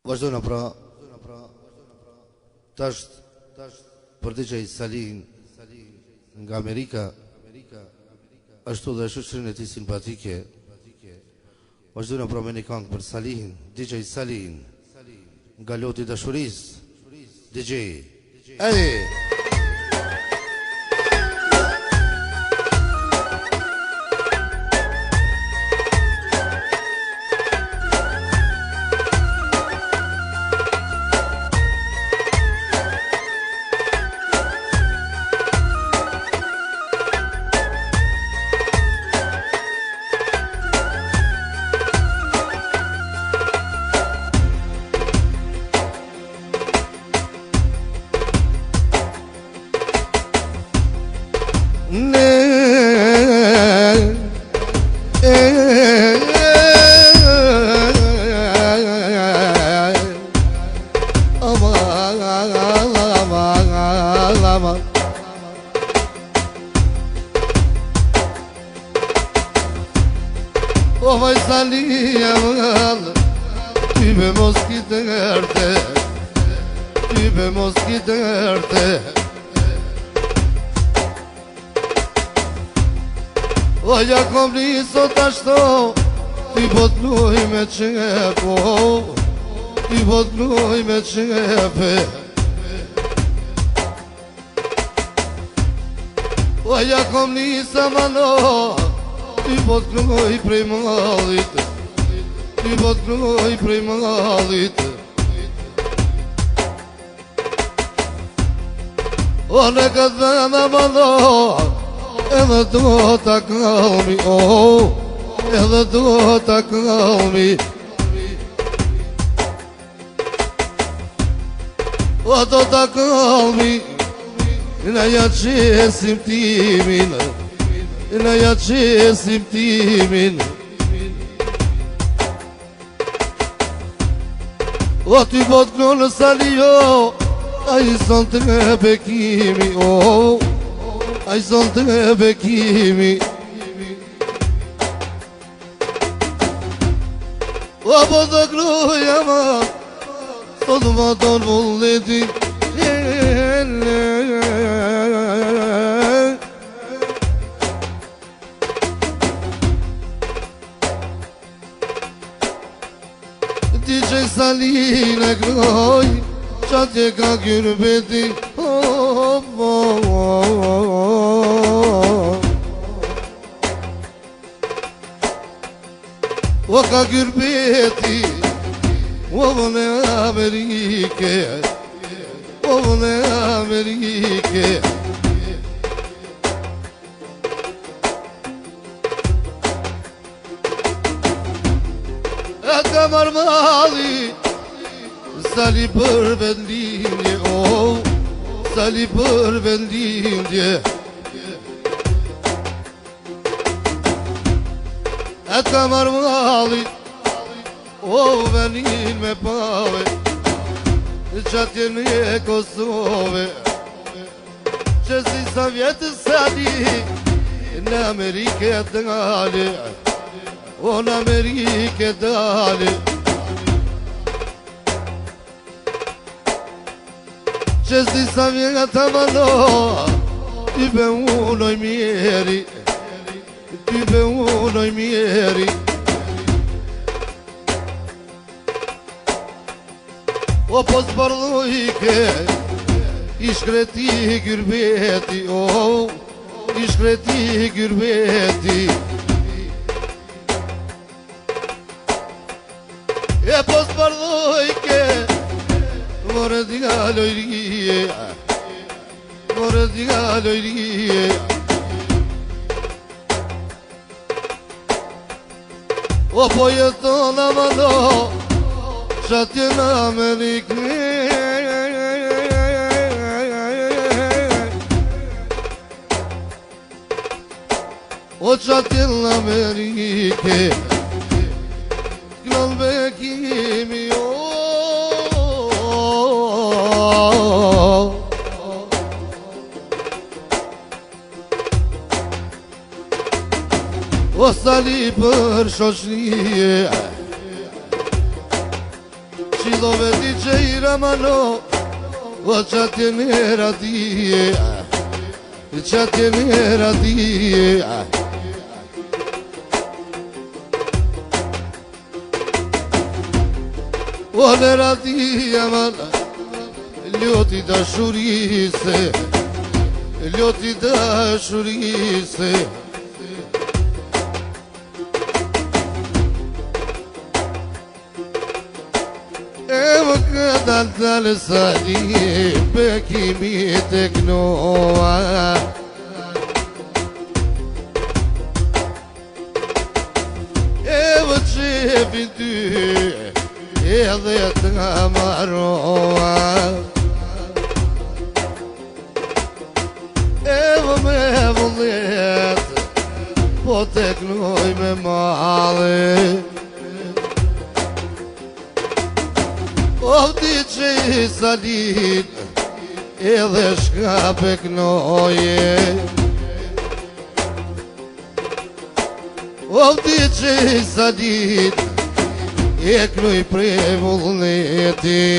Vazhdojna pra tash për DJ Salin nga Amerika, ashtu dhe shoqërinë e tij simpatike. Vazhdojna pra me një këngë për Salin, DJ Salin, nga loti i dashurisë, DJ. Ej! O vaj Salija mëllë, ty be mos kitë ngërte, ty be mos kitë ngërte. O ja kom një sot ashto, ty po t'luj me qepo, ty po t'luj me qepe. O ja kom një samano, ty po t'luj prej mallit, ty po t'luj prej mallit. O në këtë venda malo, edhe do t'a kalmi, edhe do t'a kalmi. O do t'a kalmi, në ja qesim timin, në ja qesim timin. O ty po t'kronë Salijo, a i son të bekimi, a i son të bekimi. O po të kruja ma, sot ma tonë vulleti. DJ Salin e kroj, qatje ka kyrbeti. O ka kyrbeti, o vëne Amerike, o vëne Amerike. E ka marmali, Sali për vendimje, Sali për vendimje. E ka marmali, venin me pave, qatje në Kosove, që si sa vjetë Sali, në Amerike të ngali, në Amerike dali. Që si sa vjetë të malo, ty be unoj mjeri, ty be unoj mjeri. O po s'bardhujke, i shkreti gyrbeti, i shkreti gyrbeti. E po s'bardhujke, more t'galo i rije, more t'galo i rije. O po jeton amano, qatje në Amerike. O qatje në Amerike, t'klon bekimi, O Sali për shoqërie, që dove DJ Ramano, o c'è tenere di, c'è tenere di. O nera di amana, ljoti dashurise, ljoti dashurise. Evo kada dalë sali, bekimi tek noa. Evo qefi ty, edhe të amaroa. Evo me vullet, po tek noj me male. O DJ Salin, edhe shkape knoje. O DJ Salin, e knoj prej vullneti.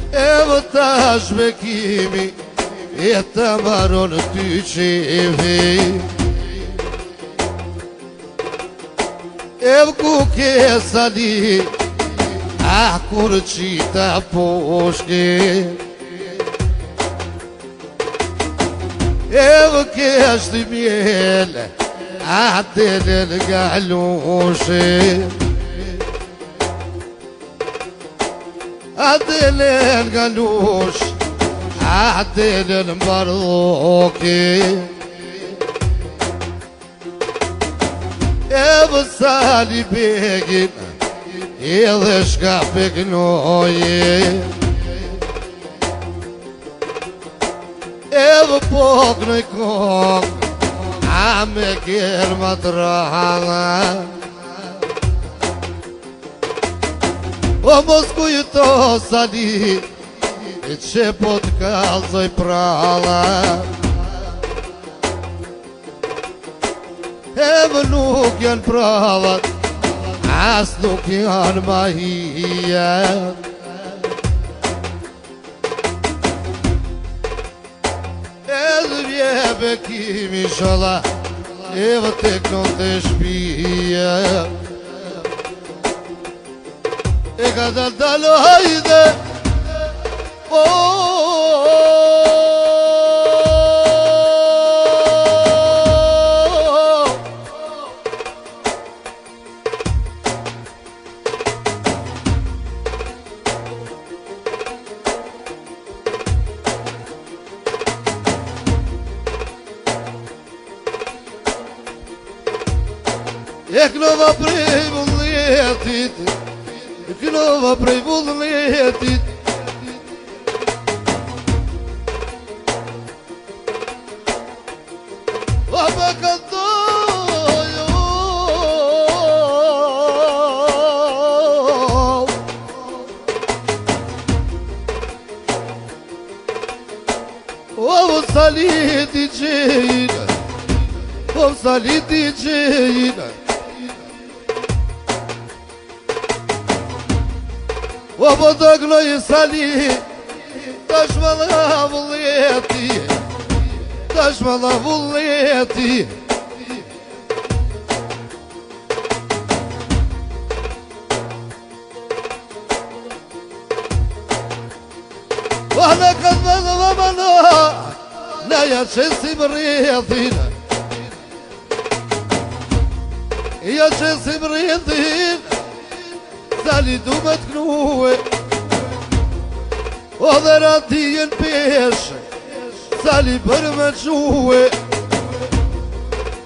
Evo tash bekimi, e ta maron ty qevi. Evo ku ke sali, a kur qita poshke. Evo ke ashtë mjel, a delen galoshe. A delen galosh, a delen baroke. Evo sali begin, edhe shkape gnoje. Evo pok në kong, a me kjerma të rana. O mos kujto sali, e që po të kalzoj prala. Evo nuk janë pravat, as nuk janë mahia. Edhe vje bekimi shala, evo tek non të shpia. E ka dalo hajde, e knova prej vullnetit, e knova prej vullnetit. O me këndojo, o saliti gjejnë, o saliti gjejnë. O po të gnoj sali, tash më dha vulleti, tash më dha vulleti. O në këtë më dhe më në, në ja qesim rjethin, ja qesim rjethin. Sali du me t'knuhe, o dhe ratijen peshe, sali për me quhe.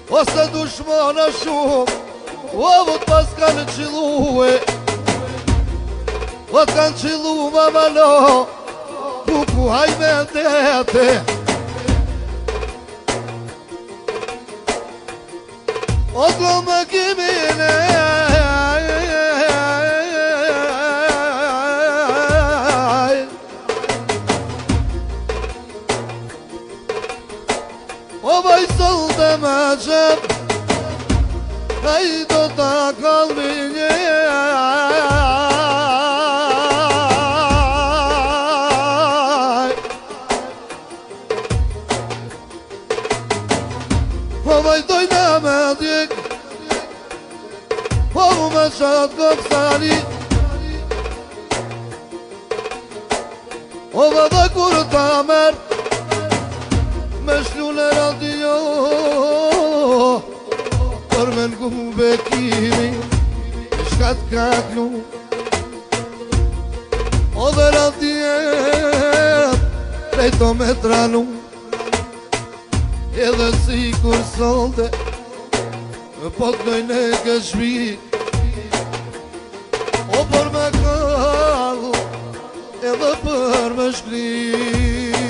Ose dushmana shumë, o vët pas kanë qiluhe. O t'kanë qilu ma malo, kuku haj me ndete. O t'lo me kimine, o vaj sol dhe me gjep, ai do ta kalmi një po vajtoj në me djek po me qatë këpësani o vëdhe kur ta merë me shlune radio për me n'gu bekimi shka t'ka klu o dhe radiet rejto me tranu edhe si kur solde po t'nojnë e këshmi o për me kallu edhe për me shkri